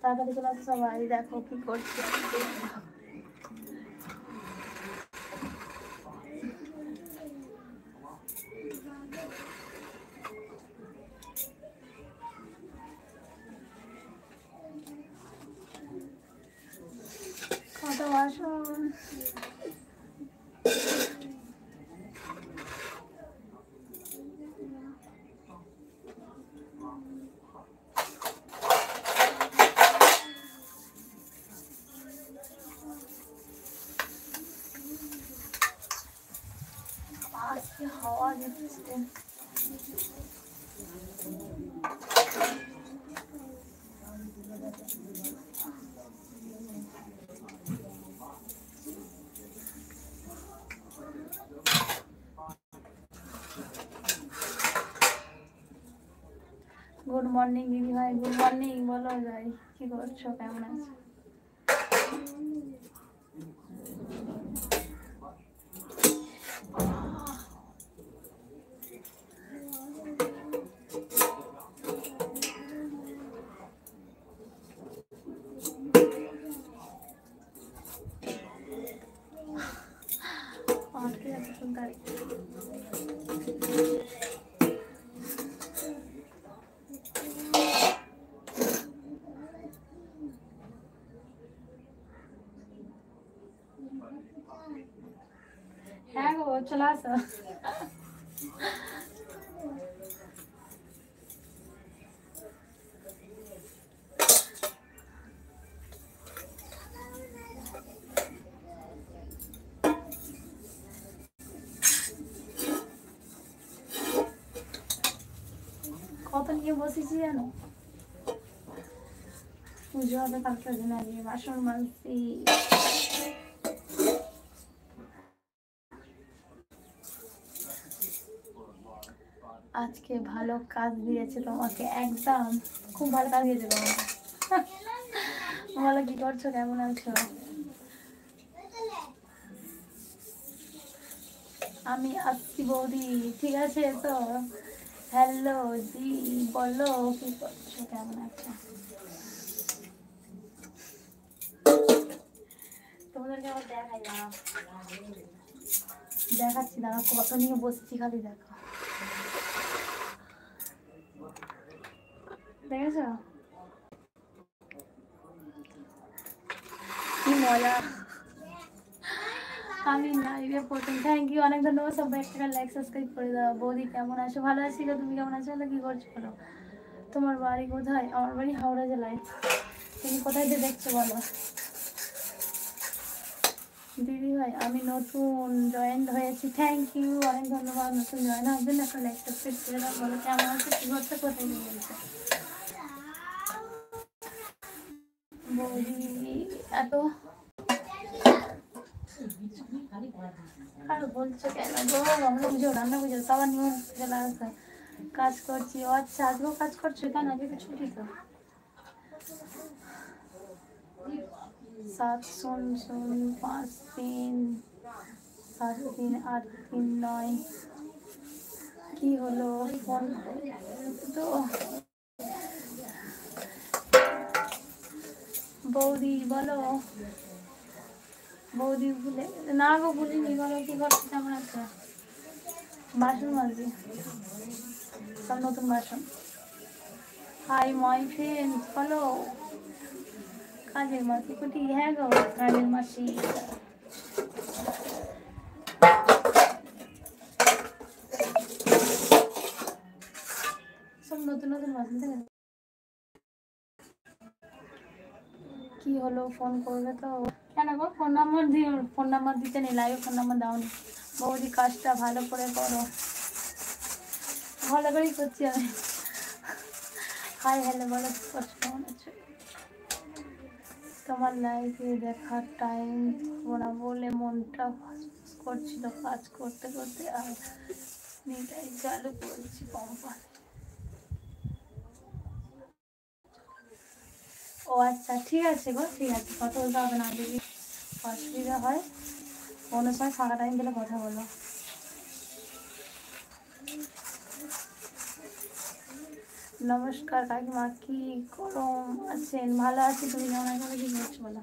তাড়াতাড়ি চলে আসো সবাই, দেখো কি করছে। কত বাসন। আজকে হাওয়া দিচ্ছে। গুড মর্নিং দিদি ভাই, গুড মর্নিং। বলো যাই, কি করছো, কেমন আছো? হ্যাঁ গো, চলে আসো। কত নিয়ে বসেছি জানো? পুজো হবে কালকে, দিন আগে বাসন মাজছি। আজকে ভালো কাজ দিয়েছে তোমাকে, একদম খুব ভালো কাজ দিয়েছে তোমাকে। বলো কি করছো, কেমন আছো? আমি আসছি বৌদি, ঠিক আছে তো। হ্যালো জি, বলো কি করছো, কেমন আছো? তোমাদেরকে আবার দেখাই না, দেখাচ্ছি দাঁড়া, কত নিয়ে বসছি খালি দেখো। দেখেছো কি মজা। আমি লাইভে প্রথম, থ্যাংক ইউ, অনেক ধন্যবাদ। সবাই একটা লাইক সাবস্ক্রাইব করে দাও। বৌদি কেমন আছো? ভালো আছি গো, তুমি কেমন আছো? কি করছো বলো? তোমার বাড়ি কোথায়? আমার বাড়ি হাওড়া জেলায়। তুমি কোথায় দিয়ে দেখছো বলো? দিদি ভাই আমি নতুন জয়েন হয়েছি, থ্যাংক ইউ, অনেক ধন্যবাদ। নতুন জয়েন হওয়ার জন্য একটা লাইক সাবস্ক্রাইব করে দাও। বলো কেমন আছে, কি করছে, কোথায় নিয়ে বলছে বৌদি এত আর বলছো কেন গো? আমরা বুঝো, রান্না বুঝো, সবার নিয়ম চলে আসে। কাজ করছি। ও আচ্ছা, আজকেও কাজ করছো? কেন, আজকে তো ছুটি তো। 7-0-0-5-3-7-3-8-3-9 কি হলো ফোন তো? বৌদি বলো, বৌদি ভুলে না গো, ভুলিনি। বলো কি করছো, কেমন আছে? বাসন মাঝি, সব নতুন বাসন। হাই মাই ফ্রেন্ডস, বলো। কাজের মাসি কুটি, হ্যাঁ গো কাজের মাসি। সব নতুন নতুন বাসন থেকে। কি হলো, ফোন করবে তো? কেন গো, ফোন নাম্বার দিতে নেই, লাইভে ফোন নাম্বার দাওনি। বৌদি কাজটা ভালো করে করো। ভালো করেই করছি আমি। হাই হ্যালো, বলো কি করছো, কেমন আছো? তোমার লাইফে দেখার টাইম ওরা বলে মনটা ফসফস করছিল কাজ করতে করতে, আর নেটাই চালু করেছি কোম্পানি। ও আচ্ছা, ঠিক আছে গো, ঠিক আছে, কথা বলতে হবে না। যদি অসুবিধা হয় অন্য সময় ফাঁকা টাইম পেলে কথা বলো। নমস্কার কাকিমা, কি গরম আছেন? ভালো আছি, তুমি কেমন আছো? কি করছো বলো?